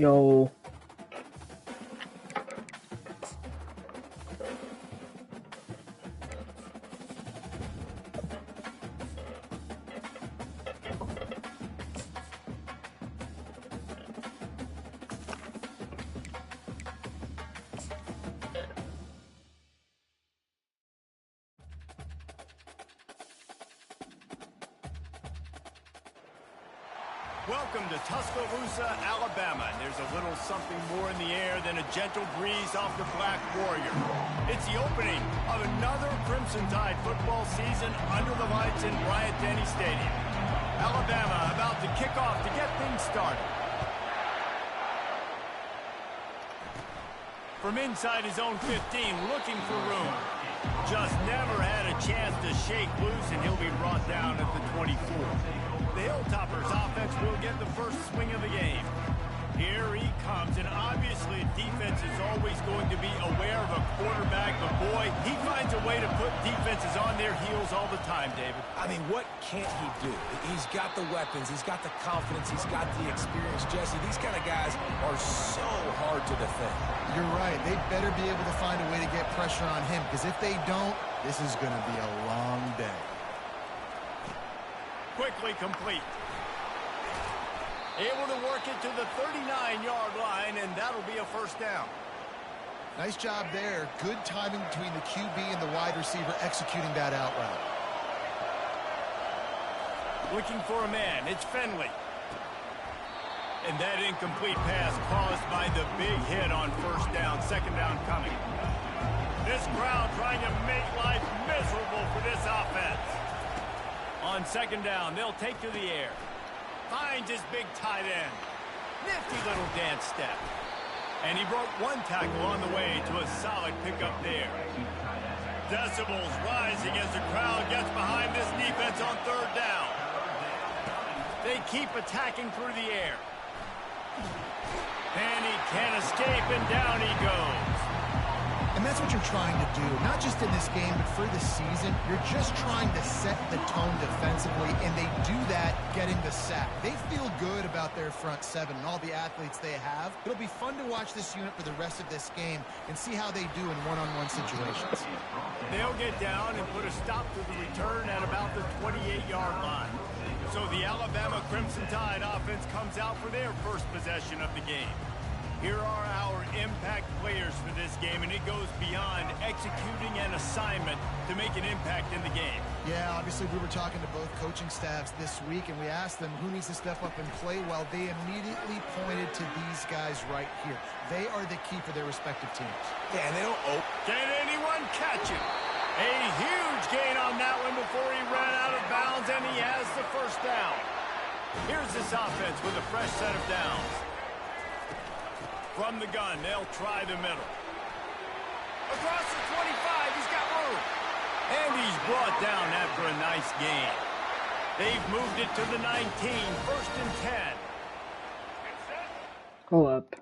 Yo. Welcome to Tuscaloosa, Alabama. There's a little something more in the air than a gentle breeze off the Black Warrior. It's the opening of another Crimson Tide football season under the lights in Bryant-Denny Stadium. Alabama about to kick off to get things started. From inside his own 15, looking for room. Just never had a chance to shake loose, and he'll be brought down at the 24. The Hilltoppers offense will get the first swing of the game. Here he comes, and obviously defense is always going to be aware of a quarterback, but boy, he finds a way to put defenses on their heels all the time, David. I mean, what can't he do? He's got the weapons, he's got the confidence, he's got the experience. Jesse, these kind of guys are so hard to defend. You're right. They better be able to find a way to get pressure on him, because if they don't, this is going to be a long day. Quickly complete. Able to work it to the 39-yard line, and that'll be a first down. Nice job there. Good timing between the QB and the wide receiver executing that out route. Looking for a man. It's Finley. And that incomplete pass caused by the big hit on first down. Second down coming. This crowd trying to make life miserable for this offense. On second down, they'll take to the air. Finds his big tight end. Nifty little dance step. And he broke one tackle on the way to a solid pickup there. Decibels rising as the crowd gets behind this defense on third down. They keep attacking through the air. And he can't escape, and down he goes. And that's what you're trying to do, not just in this game, but for the season. You're just trying to set the tone defensively, and they do that getting the sack. They feel good about their front seven and all the athletes they have. It'll be fun to watch this unit for the rest of this game and see how they do in one-on-one situations. They'll get down and put a stop to the return at about the 28-yard line. So the Alabama Crimson Tide offense comes out for their first possession of the game. Here are our impact players for this game, and it goes beyond executing an assignment to make an impact in the game. Yeah, obviously we were talking to both coaching staffs this week, and we asked them who needs to step up and play well. They immediately pointed to these guys right here. They are the key for their respective teams. Yeah, and they don't... Oh. Can anyone catch it? A huge gain on that one before he ran out of bounds, and he has the first down. Here's this offense with a fresh set of downs. From the gun, they'll try the middle. Across the 25, he's got room. And he's brought down after a nice gain. They've moved it to the 19, first and 10. Hold up.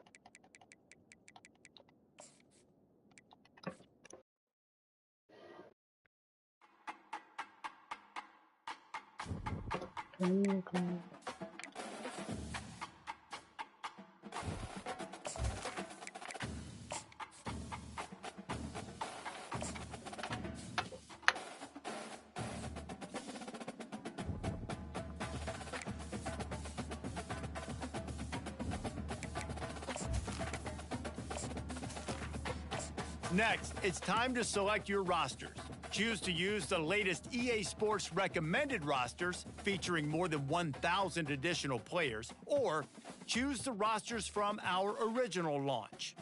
Next, it's time to select your rosters. Choose to use the latest EA Sports recommended rosters featuring more than 1,000 additional players, or choose the rosters from our original launch.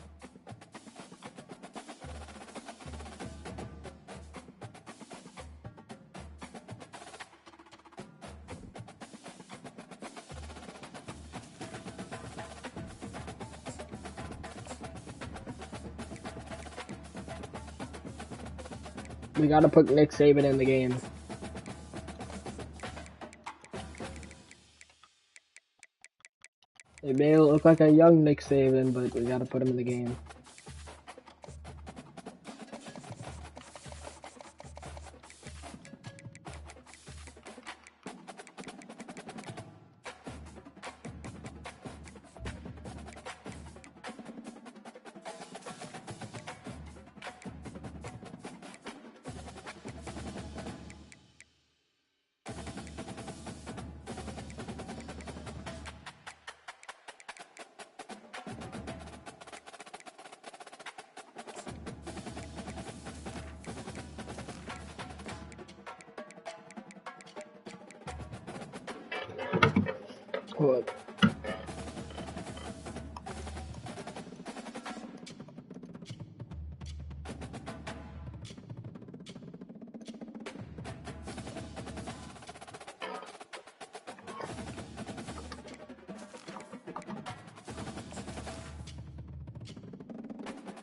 We gotta put Nick Saban in the game. It may look like a young Nick Saban, but we gotta put him in the game. Hold up.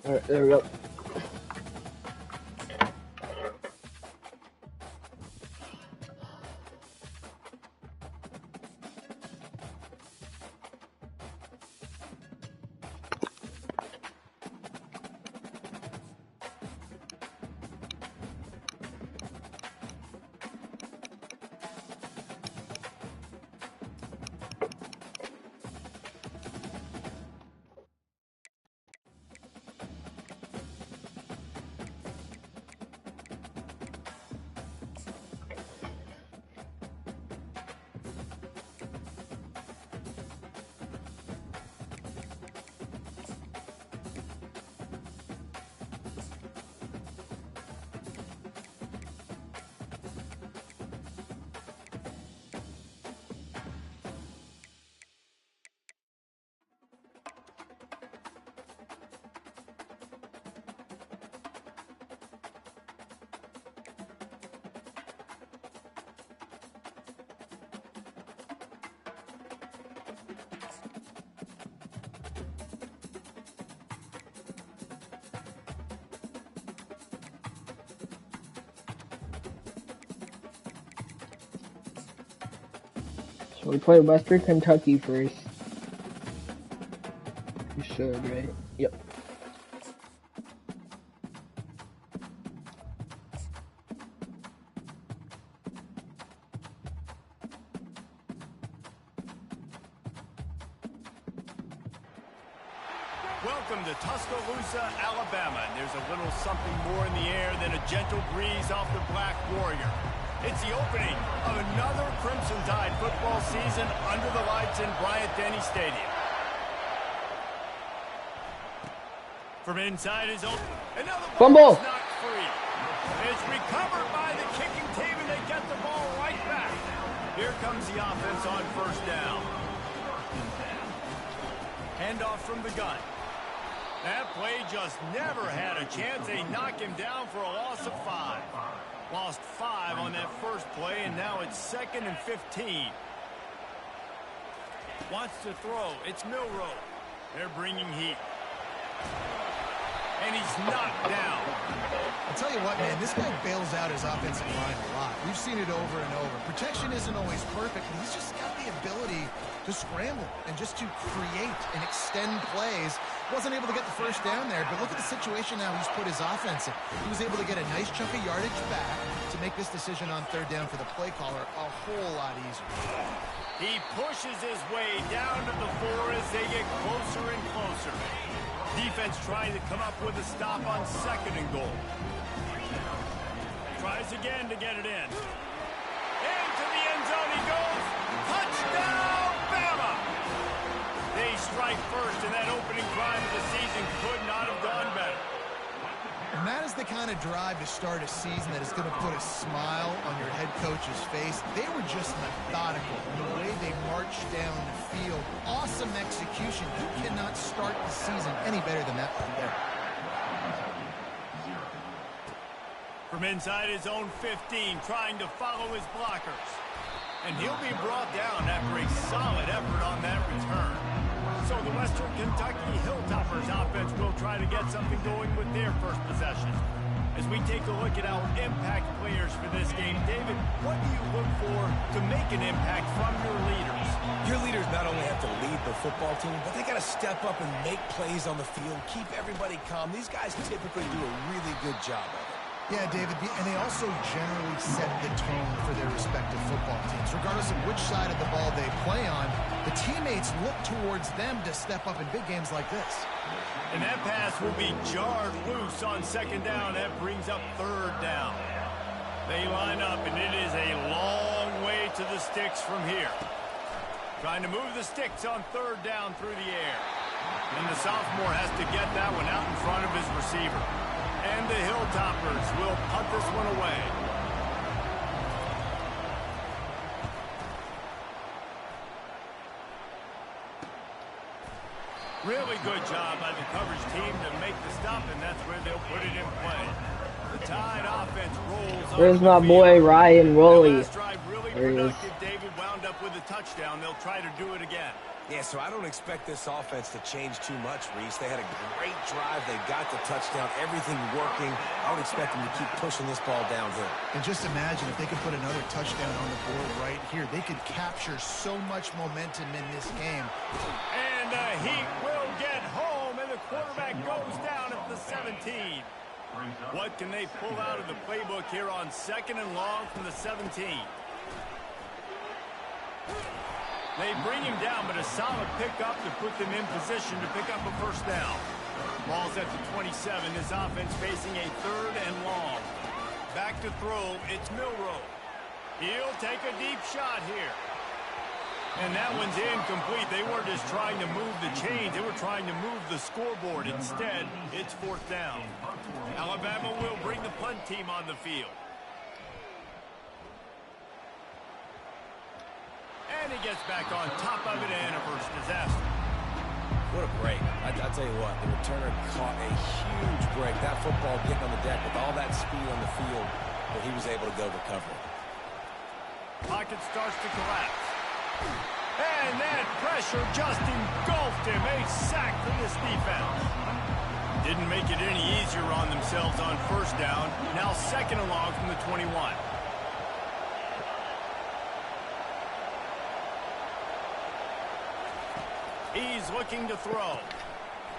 Alright, there we go. So we play Western Kentucky first. We should, right? Yep. Welcome to Tuscaloosa, Alabama. And there's a little something more in the air than a gentle breeze off the Black Warrior. It's the opening of another Crimson Tide football season under the lights in Bryant-Denny Stadium. From inside his own, another fumble. Not free. It's recovered by the kicking team, and they get the ball right back. Here comes the offense on first down. Handoff from the gun. That play just never had a chance. They knock him down for a loss of 5. Lost 5 on that first play, and now it's 2nd and 15. Wants to throw. It's Milroe. They're bringing heat. And he's knocked down. I'll tell you what, man, this guy bails out his offensive line a lot. We've seen it over and over. Protection isn't always perfect, but he's just got the ability to scramble and just to create and extend plays. Wasn't able to get the first down there, but look at the situation now he's put his offense in. He was able to get a nice chunk of yardage back to make this decision on third down for the play caller a whole lot easier. He pushes his way down to the 4 as they get closer and closer. Defense trying to come up with a stop on 2nd and goal. Tries again to get it in. Into the end zone he goes. Touchdown, Bama! They strike first, and that opening drive of the season could not have gone better. And that is the kind of drive to start a season that is going to put a smile on your head coach's face. They were just methodical in the way they marched down the field. Awesome execution. You cannot start the season any better than that right there. From inside his own 15, trying to follow his blockers. And he'll be brought down after a solid effort on that return. So the Western Kentucky Hilltoppers offense will try to get something going with their first possession. As we take a look at our impact players for this game, David, what do you look for to make an impact from your leaders? Your leaders not only have to lead the football team, but they got to step up and make plays on the field, keep everybody calm. These guys typically do a really good job of it. Yeah, David, and they also generally set the tone for their respective football teams. Regardless of which side of the ball they play on, the teammates look towards them to step up in big games like this. And that pass will be jarred loose on 2nd down. That brings up 3rd down. They line up, and it is a long way to the sticks from here. Trying to move the sticks on 3rd down through the air. And the sophomore has to get that one out in front of his receiver. And the Hilltoppers will punt this one away. Really good job by the coverage team to make the stop, and that's where they'll put it in play. The Tide offense rolls. Where's my boy Ryan Rowley? Last drive really productive. David wound up with a touchdown. They'll try to do it again. Yeah, so I don't expect this offense to change too much, Reese. They had a great drive. They got the touchdown. Everything working. I would expect them to keep pushing this ball downhill. And just imagine if they could put another touchdown on the board right here. They could capture so much momentum in this game. And the Heat will get home, and the quarterback goes down at the 17. What can they pull out of the playbook here on 2nd and long from the 17? They bring him down, but a solid pickup to put them in position to pick up a first down. Ball's at the 27. This offense facing a 3rd and long. Back to throw. It's Milroe. He'll take a deep shot here. And that one's incomplete. They weren't just trying to move the chains. They were trying to move the scoreboard. Instead, it's 4th down. Alabama will bring the punt team on the field. And he gets back on top of it, and a first disaster. What a break. I'll tell you what, the returner caught a huge break. That football getting on the deck with all that speed on the field, but he was able to go recover it. Pocket starts to collapse. And that pressure just engulfed him. A sack for this defense. Didn't make it any easier on themselves on first down. Now 2nd and long from the 21. He's looking to throw.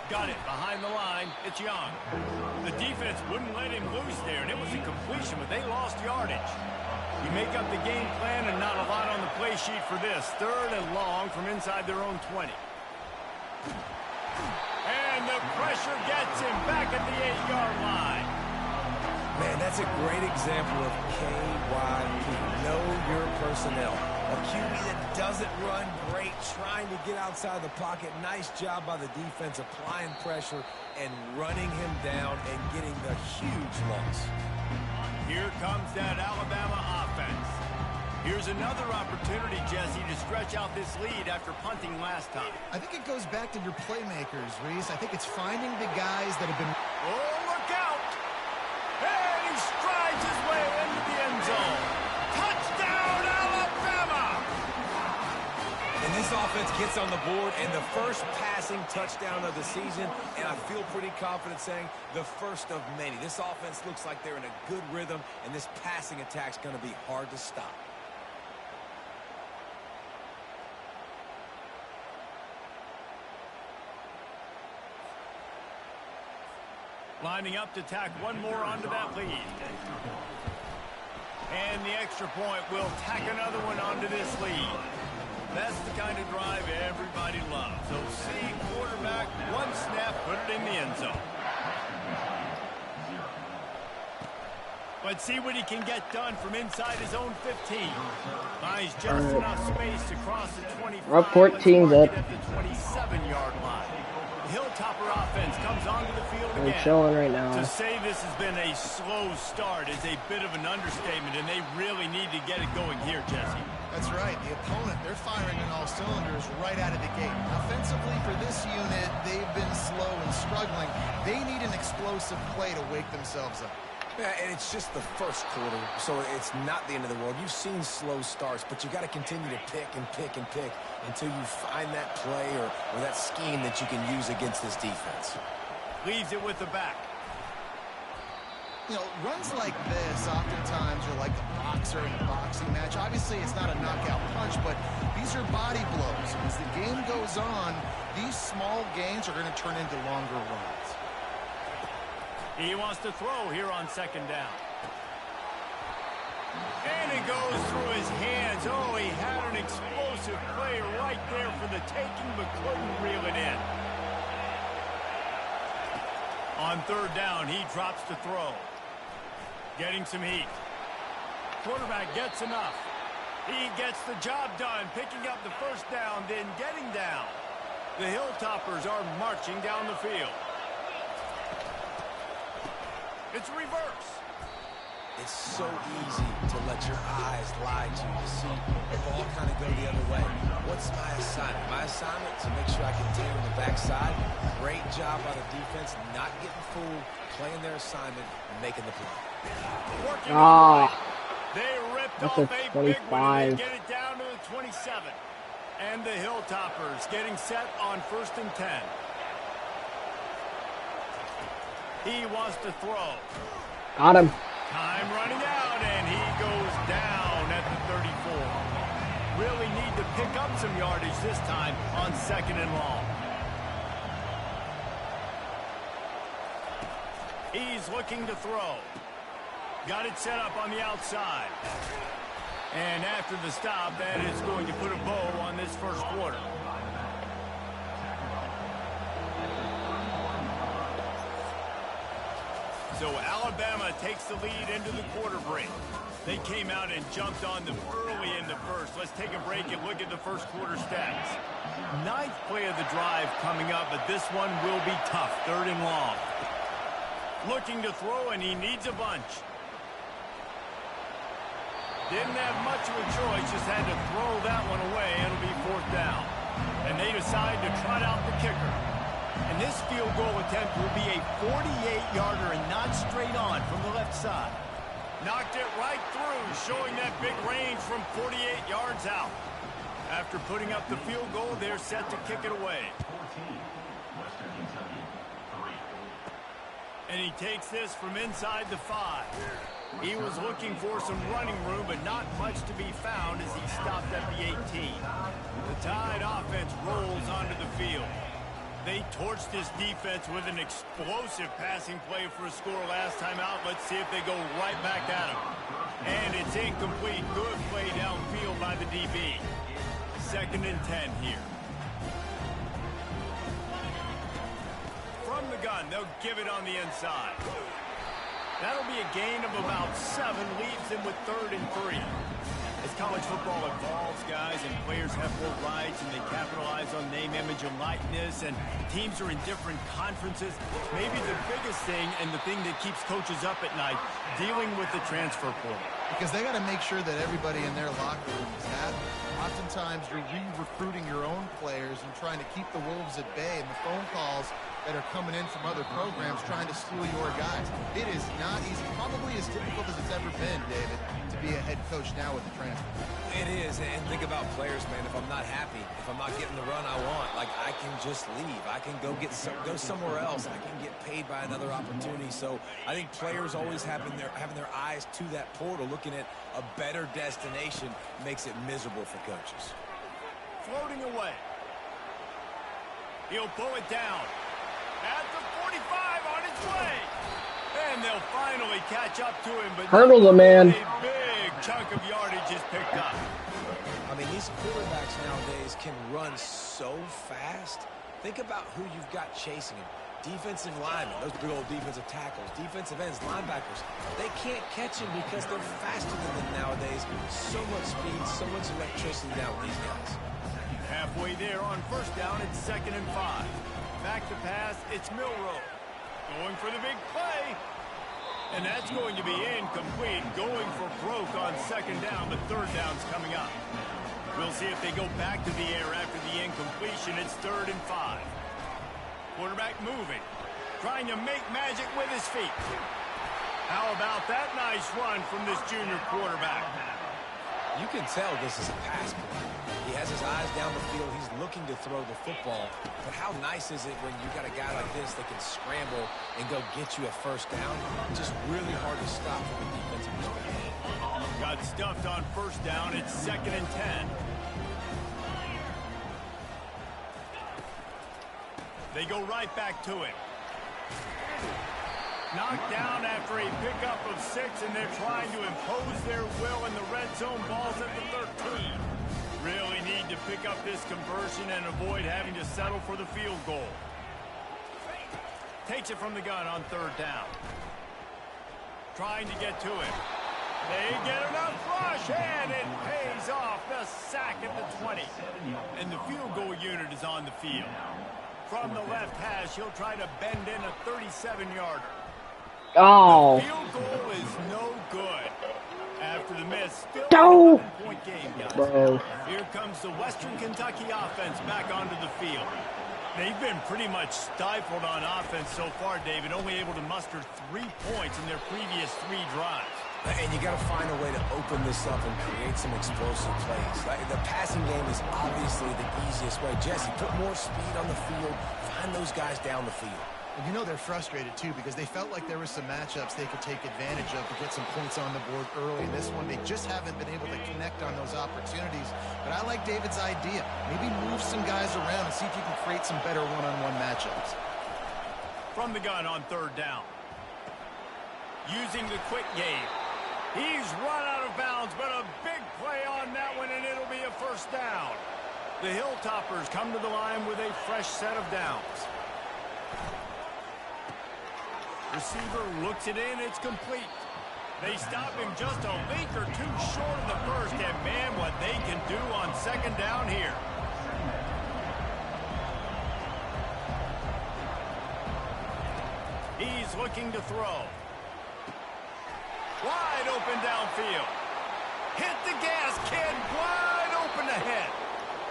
Got it behind the line. It's Young. The defense wouldn't let him loose there, and it was a completion, but they lost yardage. You make up the game plan and not a lot on the play sheet for this. 3rd and long from inside their own 20. And the pressure gets him back at the 8-yard line. Man, that's a great example of KYP. Know your personnel. A QB that doesn't run great, trying to get outside the pocket. Nice job by the defense, applying pressure and running him down and getting the huge loss. Here comes that Alabama offense. Here's another opportunity, Jesse, to stretch out this lead after punting last time. I think it goes back to your playmakers, Reese. I think it's finding the guys that have been... Oh, look out! And he strides his way into the end zone. Touchdown, Alabama! And this offense gets on the board, and the first passing touchdown of the season, and I feel pretty confident saying the first of many. This offense looks like they're in a good rhythm, and this passing attack's going to be hard to stop. Lining up to tack one more onto that lead. And the extra point will tack another one onto this lead. That's the kind of drive everybody loves. So see quarterback, one snap, put it in the end zone. Let's see what he can get done from inside his own 15. Finds just enough space to cross the 25. We're up 14 up. At the 27-yard line. The Hilltopper offense comes onto the field again. We're chilling right now. To say this has been a slow start is a bit of an understatement, and they really need to get it going here, Jesse. That's right. The opponent, they're firing on all cylinders right out of the gate. Offensively, for this unit, they've been slow and struggling. They need an explosive play to wake themselves up. Yeah, and it's just the first quarter, so it's not the end of the world. You've seen slow starts, but you got to continue to pick and pick and pick until you find that play or that scheme that you can use against this defense. Leaves it with the back. You know, runs like this oftentimes are like the boxer in a boxing match. Obviously, it's not a knockout punch, but these are body blows. And as the game goes on, these small gains are going to turn into longer runs. He wants to throw here on 2nd down. And it goes through his hands. Oh, he had an explosive play right there for the taking, but couldn't reel it in. On 3rd down, he drops to throw. Getting some heat. Quarterback gets enough. He gets the job done, picking up the first down, then getting down. The Hilltoppers are marching down the field. It's reverse. It's so easy to let your eyes lie to you, to see the ball kind of go the other way. What's my assignment? My assignment is to make sure I contain on the backside. Great job by the defense, not getting fooled, playing their assignment, and making the play. They ripped that's off a a big one and 25. get it down to the 27. And the Hilltoppers getting set on 1st and 10. He wants to throw. Got him. Time running out, and he goes down at the 34. Really need to pick up some yardage this time on 2nd and long. He's looking to throw. Got it set up on the outside. And after the stop, that is going to put a bow on this first quarter. So Alabama takes the lead into the quarter break. They came out and jumped on them early in the first. Let's take a break and look at the first quarter stats. 9th play of the drive coming up, but this one will be tough. 3rd and long. Looking to throw, and he needs a bunch. Didn't have much of a choice, just had to throw that one away. It'll be 4th down. And they decide to trot out the kicker. And this field goal attempt will be a 48-yarder and not straight on from the left side. Knocked it right through, showing that big range from 48 yards out. After putting up the field goal, they're set to kick it away. And he takes this from inside the 5. He was looking for some running room, but not much to be found as he stopped at the 18. The Tide offense rolls onto the field. They torched this defense with an explosive passing play for a score last time out. Let's see if they go right back at him. And it's incomplete. Good play downfield by the DB. 2nd and 10 here. From the gun, they'll give it on the inside. That'll be a gain of about 7, leaves them with 3rd and 3. As college football evolves, guys, and players have more rights and they capitalize on name, image, and likeness, and teams are in different conferences, maybe the biggest thing and the thing that keeps coaches up at night, dealing with the transfer portal. Because they got to make sure that everybody in their locker room is happy. Oftentimes, you're re-recruiting your own players and trying to keep the Wolves at bay, and the phone calls that are coming in from other programs trying to steal your guys. It is not easy, probably as difficult as it's ever been, David, to be a head coach now with the transfer. It is, and think about players, man. If I'm not happy, if I'm not getting the run I want, like, I can just leave. I can go somewhere else. I can get paid by another opportunity. So I think players always having their eyes to that portal, looking at a better destination, makes it miserable for coaches. Floating away. He'll pull it down. At the 45 on its way. And they'll finally catch up to him. But Hurdle the man. A big chunk of yardage is picked up. I mean, these quarterbacks nowadays can run so fast. Think about who you've got chasing him. Defensive linemen, those big old defensive tackles, defensive ends, linebackers. They can't catch him because they're faster than them nowadays. So much speed, so much electricity now with these guys. Halfway there on 1st down, it's 2nd and 5. Back to pass, it's Milroe. Going for the big play. And that's going to be incomplete. Going for broke on 2nd down, but 3rd down's coming up. We'll see if they go back to the air after the incompletion. It's 3rd and 5. Quarterback moving. Trying to make magic with his feet. How about that nice run from this junior quarterback? You can tell this is a pass play. He has his eyes down the field. He's looking to throw the football. But how nice is it when you got a guy like this that can scramble and go get you a 1st down? Just really hard to stop from a defensive perspective. Got stuffed on 1st down. It's 2nd and 10. They go right back to him. Knocked down after a pickup of 6, and they're trying to impose their will in the red zone. Ball's at the 13. Really need to pick up this conversion and avoid having to settle for the field goal. Takes it from the gun on 3rd down. Trying to get to him. They get enough rush, and it pays off. The sack at the 20. And the field goal unit is on the field. From the left hash, he'll try to bend in a 37-yarder. Oh. Field goal is no good. After the miss, still No. a point game, guys. Bro. Here comes the Western Kentucky offense back onto the field. They've been pretty much stifled on offense so far, David, only able to muster 3 points in their previous 3 drives. And you got to find a way to open this up and create some explosive plays. The passing game is obviously the easiest way. Jesse, put more speed on the field. Find those guys down the field. And you know they're frustrated, too, because they felt like there were some matchups they could take advantage of to get some points on the board early. In this one, they just haven't been able to connect on those opportunities. But I like David's idea. Maybe move some guys around and see if you can create some better one-on-one matchups. From the gun on 3rd down. Using the quick game. He's run out of bounds, but a big play on that one, and it'll be a 1st down. The Hilltoppers come to the line with a fresh set of downs. Receiver looks it in, it's complete. They stop him just a link or 2 short of the first, and man, what they can do on 2nd down here. He's looking to throw. Wide open downfield. Hit the gas, kid. Wide open ahead.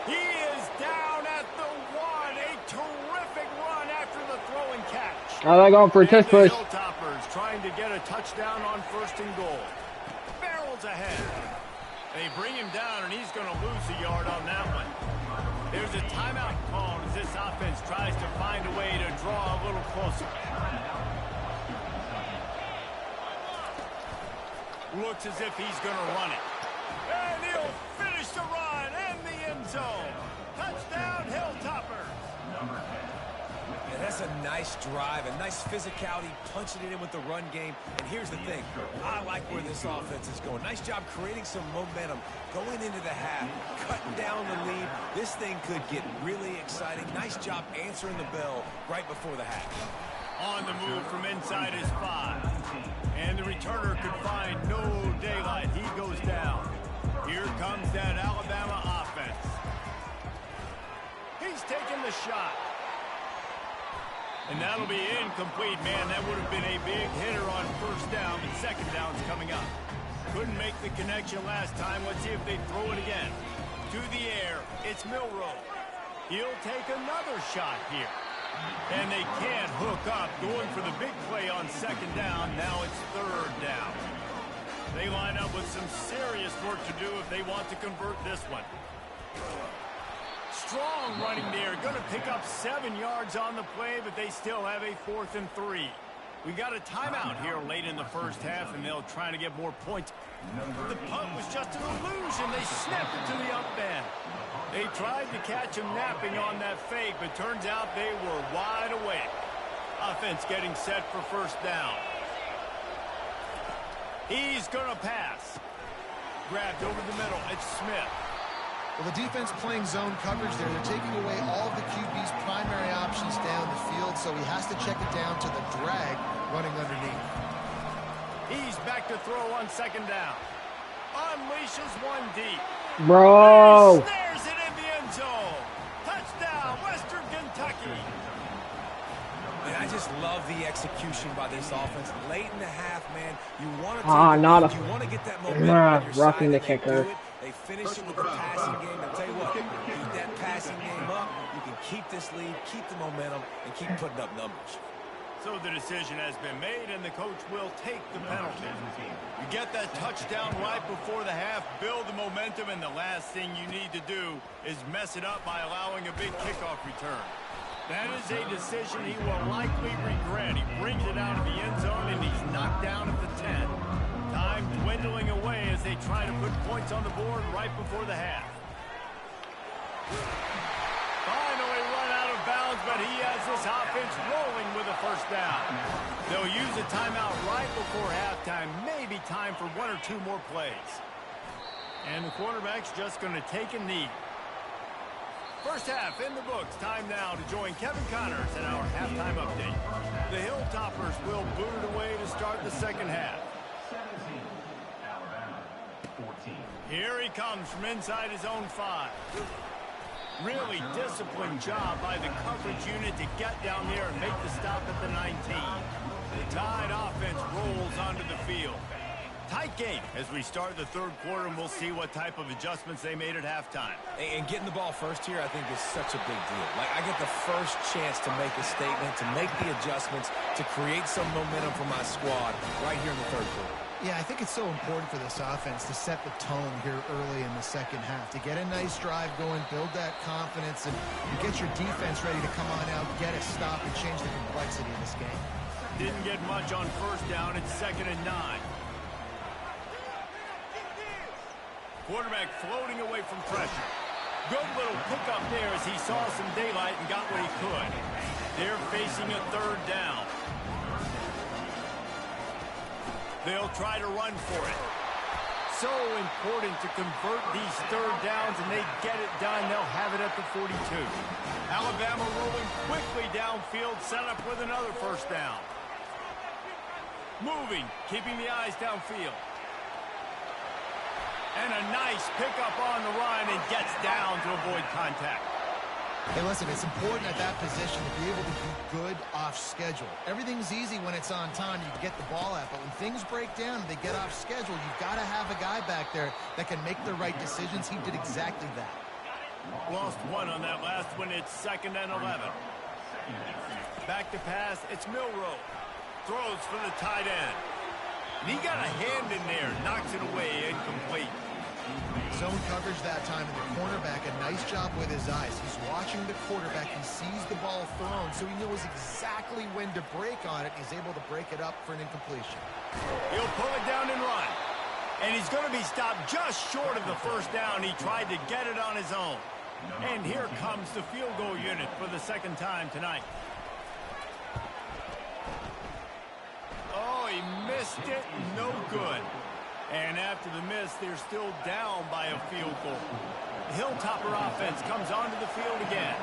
He is down at the 1. A terrific run after the throw and catch. Now they're going for a tush push. The Hilltoppers trying to get a touchdown on 1st and goal. Barrels ahead. They bring him down, and he's going to lose a yard on that one. There's a timeout called as this offense tries to find a way to draw a little closer. Looks as if he's going to run it. And he'll finish the run in the end zone. Touchdown, Hilltoppers. And that's a nice drive, a nice physicality, punching it in with the run game. And here's the thing. I like where this offense is going. Nice job creating some momentum, going into the half, cutting down the lead. This thing could get really exciting. Nice job answering the bell right before the half. On the move from inside his 5. And the returner could find no daylight. He goes down. Here comes that Alabama offense. He's taking the shot. And that'll be incomplete, man. That would have been a big hitter on 1st down, but 2nd down's coming up. Couldn't make the connection last time. Let's see if they throw it again. To the air, it's Milroe. He'll take another shot here. And they can't hook up, going for the big play on 2nd down. Now it's 3rd down. They line up with some serious work to do if they want to convert this one. Strong running there. Going to pick up 7 yards on the play, but they still have a 4th and 3. We got a timeout here late in the 1st half, and they'll try to get more points. The punt was just an illusion. They snapped it to the up end. They tried to catch him napping on that fake, but turns out they were wide awake. Offense getting set for 1st down. He's going to pass. Grabbed over the middle. It's Smith. Well, the defense playing zone coverage there. They're taking away all of the QB's primary options down the field, so he has to check it down to the drag running underneath. He's back to throw on 2nd down. Unleashes one deep. Bro. Snares it in the end zone. Touchdown, Western Kentucky. Man, I just love the execution by this offense. Late in the half, man, you want to you want to get that momentum on your roughing side, the kicker. They finish it with the passing game. I'll tell you what, keep that passing game up. You can keep this lead, keep the momentum, and keep putting up numbers. So the decision has been made, and the coach will take the penalty. You get that touchdown right before the half, build the momentum, and the last thing you need to do is mess it up by allowing a big kickoff return. That is a decision he will likely regret. He brings it out of the end zone, and he's knocked down at the 10. Time dwindling away as they try to put points on the board right before the half. Finally run out of bounds, but he has this offense rolling with a 1st down. They'll use a timeout right before halftime. Maybe time for 1 or 2 more plays. And the quarterback's just going to take a knee. 1st half in the books. Time now to join Kevin Connors in our halftime update. The Hilltoppers will boot it away to start the 2nd half. Here he comes from inside his own 5. Really disciplined job by the coverage unit to get down there and make the stop at the 19. The Tide offense rolls onto the field. Tight game as we start the third quarter, and we'll see what type of adjustments they made at halftime. And getting the ball first here, I think, is such a big deal. Like, I get the first chance to make a statement, to make the adjustments, to create some momentum for my squad right here in the third quarter. Yeah, I think it's so important for this offense to set the tone here early in the second half, to get a nice drive going, build that confidence, and get your defense ready to come on out, get a stop, and change the complexity of this game. Didn't get much on first down. It's 2nd and 9. Quarterback floating away from pressure. Good little pickup there as he saw some daylight and got what he could. They're facing a 3rd down. They'll try to run for it. So important to convert these 3rd downs, and they get it done. They'll have it at the 42. Alabama rolling quickly downfield, set up with another 1st down. Moving, keeping the eyes downfield. And a nice pickup on the run, and gets down to avoid contact. Hey, listen, it's important at that position to be able to be good off schedule. Everything's easy when it's on time. You can get the ball out, but when things break down and they get off schedule, you've got to have a guy back there that can make the right decisions. He did exactly that. Lost one on that last one. It's 2nd and 11. Back to pass. It's Milroe. Throws for the tight end. And he got a hand in there. Knocks it away. Incomplete. Zone coverage that time, and the cornerback, a nice job with his eyes. He's watching the quarterback. He sees the ball thrown, so he knows exactly when to break on it. He's able to break it up for an incompletion. He'll pull it down and run. And he's going to be stopped just short of the 1st down. He tried to get it on his own. And here comes the field goal unit for the 2nd time tonight. Oh, he missed it. No good. And after the miss, they're still down by a field goal. The Hilltopper offense comes onto the field again.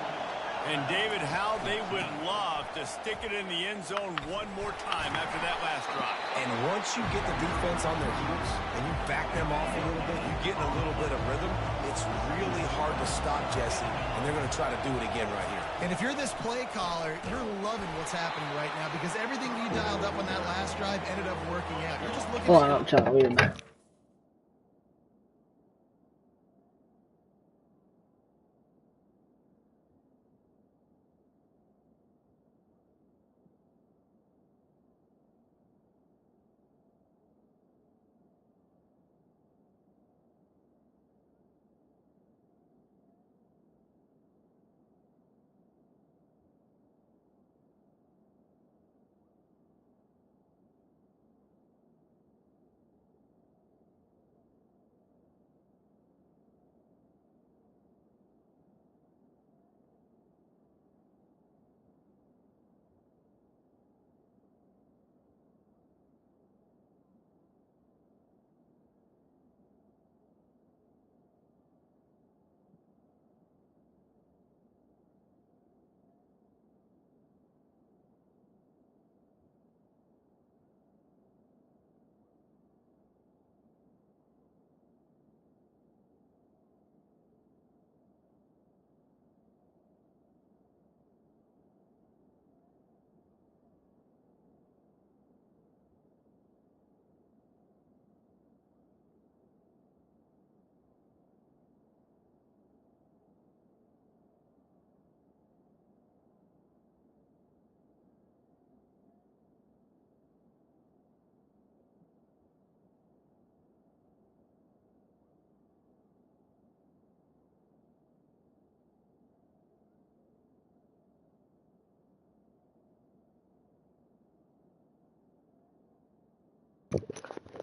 And David, how they would love to stick it in the end zone one more time after that last drive. And once you get the defense on their heels and you back them off a little bit, you get in a little bit of rhythm, it's really hard to stop, Jesse, and they're going to try to do it again right here. And if you're this play caller, you're loving what's happening right now because everything you dialed up on that last drive ended up working out. You're just looking Hold on, I'm trying to read that.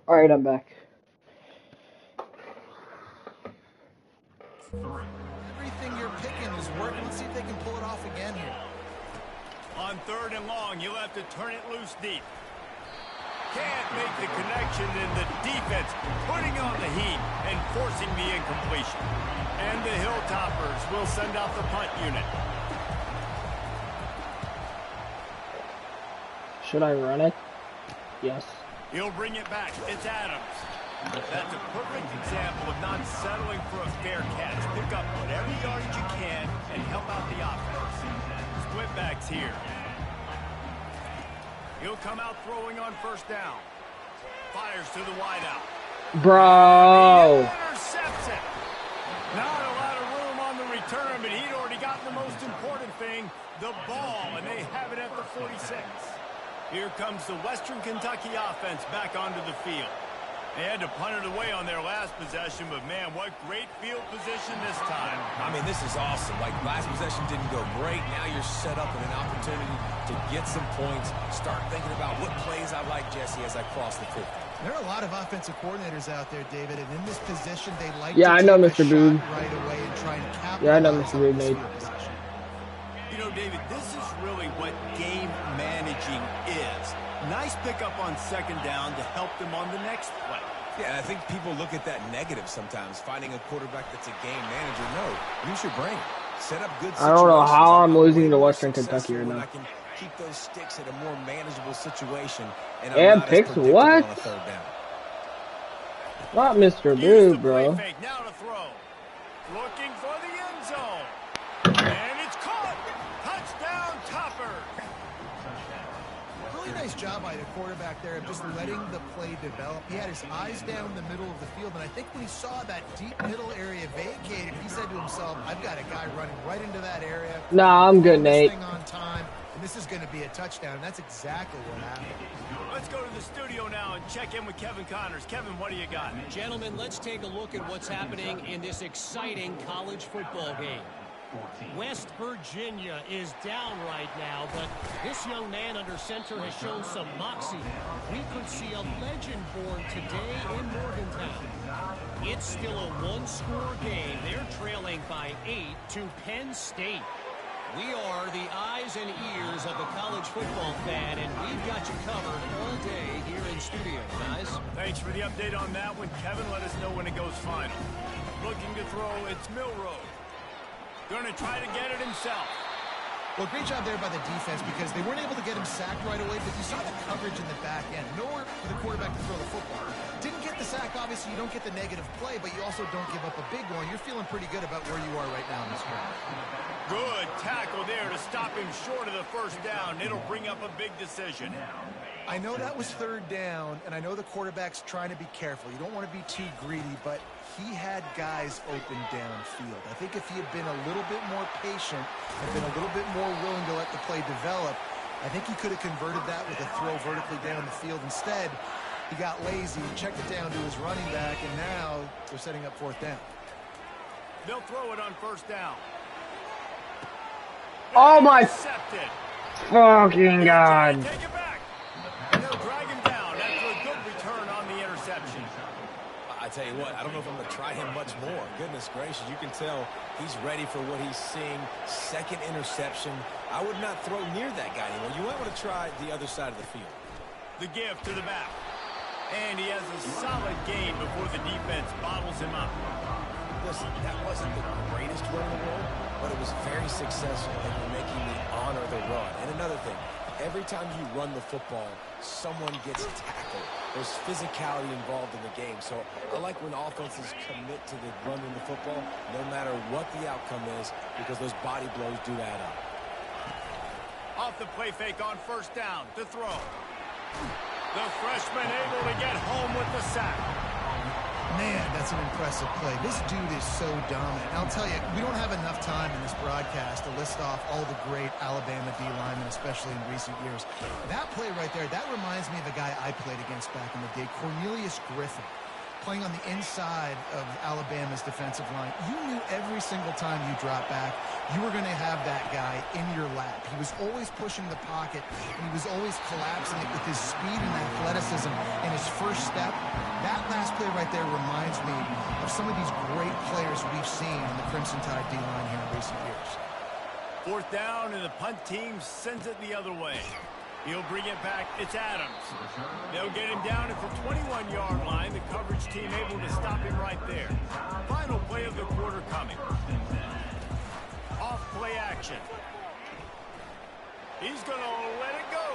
Alright, I'm back. everything you're picking is working. Let's see if they can pull it off again here. On 3rd and long, you'll have to turn it loose deep. Can't make the connection, and the defense putting on the heat and forcing the incompletion. And the Hilltoppers will send out the punt unit. Should I run it? Yes. He'll bring it back. It's Adams. That's a perfect example of not settling for a fair catch. Pick up whatever yardage you can and help out the offense. Split backs here. He'll come out throwing on first down. Fires to the wideout. Bro. Intercepts it. Not a lot of room on the return, but he'd already gotten the most important thing, the ball, and they have it at the 46. Here comes the Western Kentucky offense back onto the field. They had to punt it away on their last possession, but man, what great field position this time. I mean, this is awesome. Like, last possession didn't go great. Now you're set up with an opportunity to get some points. Start thinking about what plays I like, Jesse, as I cross the 50. There are a lot of offensive coordinators out there, David, and in this position, they like Yeah, to I know, take Mr. a Boone. shot right away and try and capitalize Yeah, I know, Mr. on Boone, this mate. field position. You know, David, this is really what game managing is. Nice pickup on second down to help them on the next play. Yeah, I think people look at that negative sometimes, finding a quarterback that's a game manager. No, use your brain. Set up good situations. I don't know how I'm losing to way more Western Kentucky right successful when now. I can keep those sticks at a more manageable situation, and And I'm not picks, as predictable what? on a third down. Not Mr. Here's Boo, the bro. play fake, now to throw. Looking for the end zone. And it's caught. Touchdown, Topper. Really nice job by the quarterback there of just letting the play develop. He had his eyes down the middle of the field, and I think when he saw that deep middle area vacated, he said to himself, I've got a guy running right into that area. Nah, I'm good, This Nate. thing on time, and this is going to be a touchdown, and that's exactly what happened. Let's go to the studio now and check in with Kevin Connors. Kevin, what do you got? Gentlemen, let's take a look at what's happening in this exciting college football game. West Virginia is down right now, but this young man under center has shown some moxie. We could see a legend born today in Morgantown. It's still a one-score game. They're trailing by 8 to Penn State. We are the eyes and ears of the college football fan, and we've got you covered all day here in studio, guys. Thanks for the update on that one. Kevin, let us know when it goes final. Looking to throw, it's Milroe. Going to try to get it himself. Well, great job there by the defense because they weren't able to get him sacked right away, but you saw the coverage in the back end. Nowhere for the quarterback to throw the football. Didn't get the sack, obviously. You don't get the negative play, but you also don't give up a big one. You're feeling pretty good about where you are right now in this game. Good tackle there to stop him short of the first down. It'll bring up a big decision. I know that was third down, and I know the quarterback's trying to be careful. You don't want to be too greedy, but he had guys open downfield. I think if he had been a little bit more patient and been a little bit more willing to let the play develop, I think he could have converted that with a throw vertically down the field. Instead, he got lazy, checked it down to his running back, and now they're setting up fourth down. They'll throw it on first down. Oh my Intercepted. fucking god. Take it back. And they'll drag him down after a good return on the interception. I tell you what, I don't know if I'm going to try him much more. Goodness gracious, you can tell he's ready for what he's seeing. Second interception. I would not throw near that guy anymore. You might want to try the other side of the field. The give to the back. And he has a solid gain before the defense bottles him up. Listen, that wasn't the greatest run in the world, but it was very successful and you're making me honor the run. And another thing, every time you run the football, someone gets tackled. There's physicality involved in the game. So I like when offenses commit to the running the football, no matter what the outcome is, because those body blows do add up. Off the play fake on first down to throw. The freshman able to get home with the sack. Man, that's an impressive play. This dude is so dominant. I'll tell you, we don't have enough time in this broadcast to list off all the great Alabama D linemen, especially in recent years. That play right there, that reminds me of a guy I played against back in the day, Cornelius Griffin, playing on the inside of Alabama's defensive line. You knew every single time you dropped back, you were going to have that guy in your lap. He was always pushing the pocket, and he was always collapsing it with his speed and athleticism and his first step. That last play right there reminds me of some of these great players we've seen in the Crimson Tide D-line here in recent years. Fourth down, and the punt team sends it the other way. He'll bring it back. It's Adams. They'll get him down at the 21-yard line. The coverage team able to stop him right there. Final play of the quarter coming. Off play action. He's going to let it go.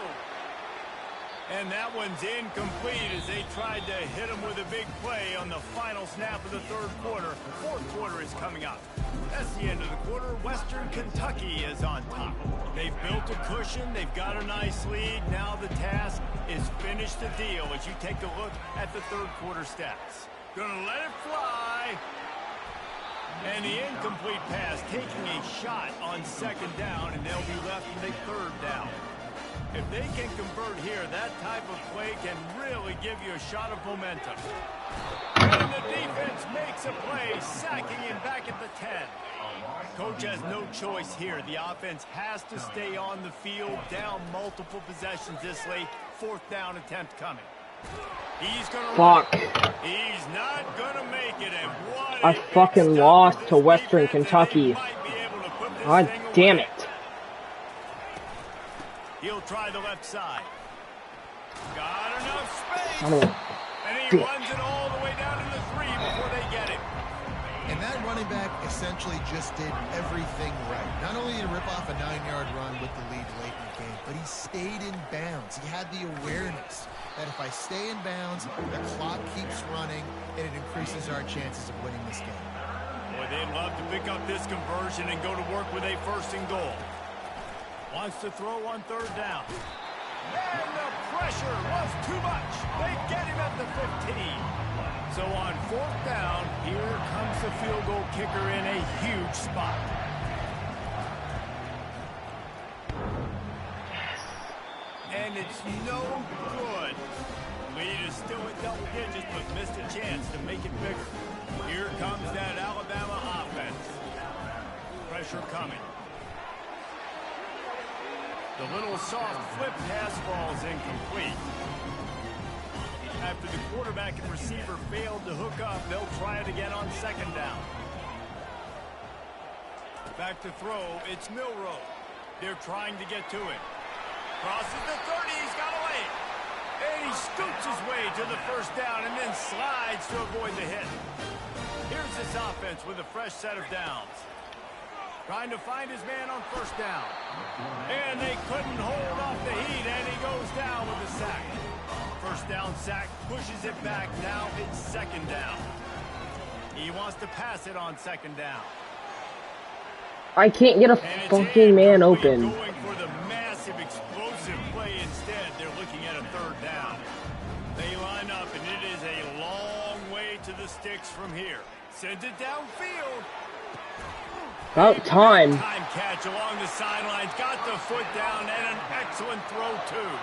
And that one's incomplete as they tried to hit him with a big play on the final snap of the third quarter. Fourth quarter is coming up. That's the end of the quarter. Western Kentucky is on top. They've built a cushion. They've got a nice lead. Now the task is finish the deal as you take a look at the third quarter stats. Gonna let it fly. And the incomplete pass taking a shot on second down, and they'll be left to take third down. If they can convert here, that type of play can really give you a shot of momentum. And the defense makes a play, sacking him back at the 10. Coach has no choice here. The offense has to stay on the field, down multiple possessions this late. Fourth down attempt coming. He's gonna Fuck. He's not gonna make it, and what I fucking lost to Western Kentucky. God damn it. He'll try the left side. Got enough space. And he runs it all the way down to the 3 before they get it. And that running back essentially just did everything right. Not only did he rip off a 9-yard run with the lead late in the game, but he stayed in bounds. He had the awareness that if I stay in bounds, the clock keeps running, and it increases our chances of winning this game. Boy, they'd love to pick up this conversion and go to work with a 1st and goal. Wants to throw on third down. And the pressure was too much. They get him at the 15. So on 4th down, here comes the field goal kicker in a huge spot. And it's no good. Lead is still at double digits, but missed a chance to make it bigger. Here comes that Alabama offense. Pressure coming. The little soft flip pass falls incomplete. After the quarterback and receiver failed to hook up, they'll try it again on 2nd down. Back to throw, it's Milroe. They're trying to get to it. Crosses the 30, he's got away. And he scoots his way to the 1st down and then slides to avoid the hit. Here's this offense with a fresh set of downs. Trying to find his man on 1st down. And they couldn't hold off the heat, and he goes down with a sack. 1st down sack, pushes it back. Now it's 2nd down. He wants to pass it on 2nd down. I can't get a fucking man open. Going for the massive explosive play instead. They're looking at a 3rd down. They line up, and it is a long way to the sticks from here. Sends it downfield. About time. Time catch along the sidelines. Got the foot down and an excellent throw, too.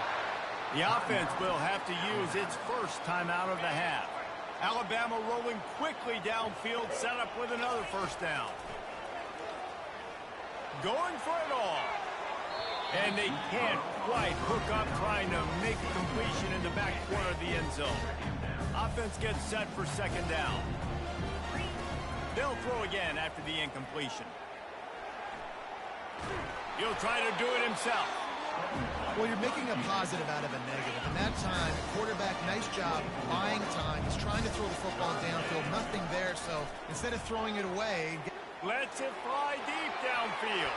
The offense will have to use its 1st timeout of the half. Alabama rolling quickly downfield, set up with another 1st down. Going for it all. And they can't quite hook up, trying to make a completion in the back corner of the end zone. Offense gets set for 2nd down. They'll throw again after the incompletion. He'll try to do it himself. Well, you're making a positive out of a negative. And that time, quarterback, nice job buying time. He's trying to throw the football downfield. Nothing there, so instead of throwing it away... Lets it fly deep downfield.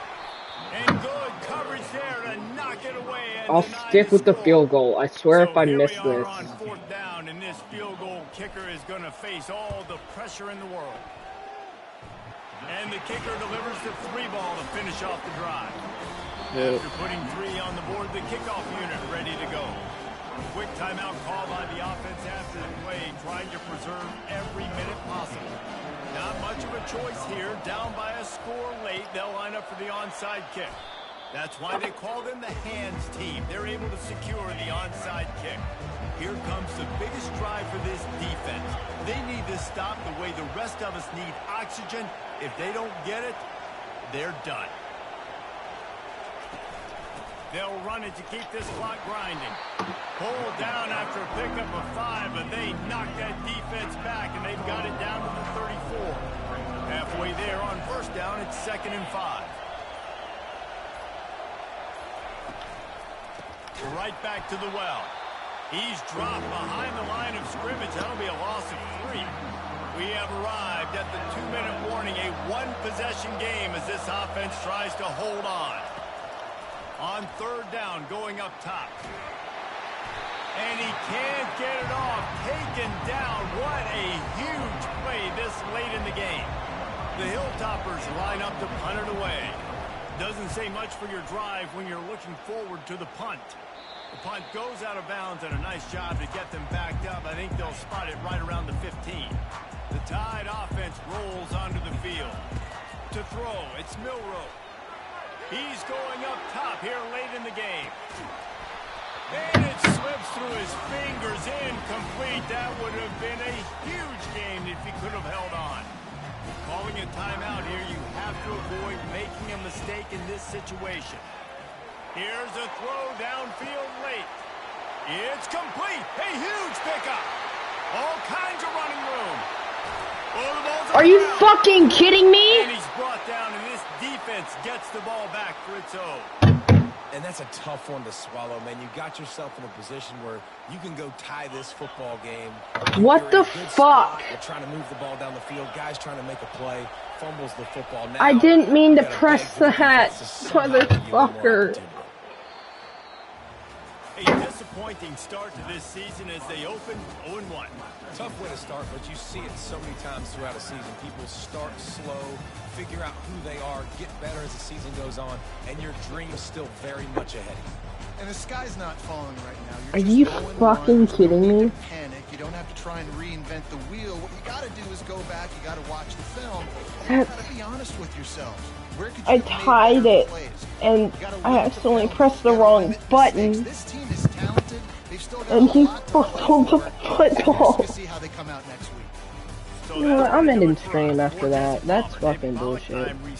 And good coverage there to knock it away. And I'll stick with the field goal. I swear if I miss this. On 4th down, and this field goal kicker is going to face all the pressure in the world. And the kicker delivers the 3 ball to finish off the drive. Yep. After putting 3 on the board, the kickoff unit ready to go. Quick timeout call by the offense after the play, trying to preserve every minute possible. Not much of a choice here. Down by a score late, they'll line up for the onside kick. That's why they call them the hands team. They're able to secure the onside kick. Here comes the biggest drive for this defense. They need to stop the way the rest of us need oxygen. If they don't get it, they're done. They'll run it to keep this clock grinding. Pulled down after a pickup of 5, but they knock that defense back, and they've got it down to the 34. Halfway there on 1st down, it's 2nd and 5. Right back to the well. He's dropped behind the line of scrimmage. That'll be a loss of 3. We have arrived at the 2-minute warning, a 1-possession game as this offense tries to hold on. On 3rd down, going up top. And he can't get it off. Taken down. What a huge play this late in the game. The Hilltoppers line up to punt it away. Doesn't say much for your drive when you're looking forward to the punt. The punt goes out of bounds, and a nice job to get them backed up. I think they'll spot it right around the 15. The Tide offense rolls onto the field. To throw, it's Milroe. He's going up top here late in the game. And it slips through his fingers, incomplete. That would have been a huge game if he could have held on. Calling a timeout here, you have to avoid making a mistake in this situation. Here's a throw downfield late. It's complete. A huge pickup. All kinds of running room. Oh, the ball's Are you around. fucking kidding me? And he's brought down, and this defense gets the ball back for its own. And that's a tough one to swallow, man. You got yourself in a position where you can go tie this football game. What You're the in a good fuck? spot. You're trying to move the ball down the field. Guys trying to make a play. Fumbles the football. Now, I didn't mean to you gotta press beg for the that, defense to somehow give you one more motherfucker. opportunity. A disappointing start to this season as they open 0-1. Tough way to start, but you see it so many times throughout a season. People start slow, figure out who they are, get better as the season goes on, and your dream's still very much ahead of you. And the sky's not falling right now. Are You're you just going fucking one. kidding You don't me? need to panic. You don't have to try and reinvent the wheel. What you got to do is go back. You got to watch the film. And you got to be honest with yourselves. Where could you I have made tied better it, plays? and You gotta I look at the accidentally film. pressed the You gotta wrong limit button. mistakes. This team is talented. They've still got And a he lot to fucked play on the for. football. Curious to see how they come out next week. So You know what, that's I'm gonna do ending it for stream us. after that. That's A fucking volley bullshit. time reset.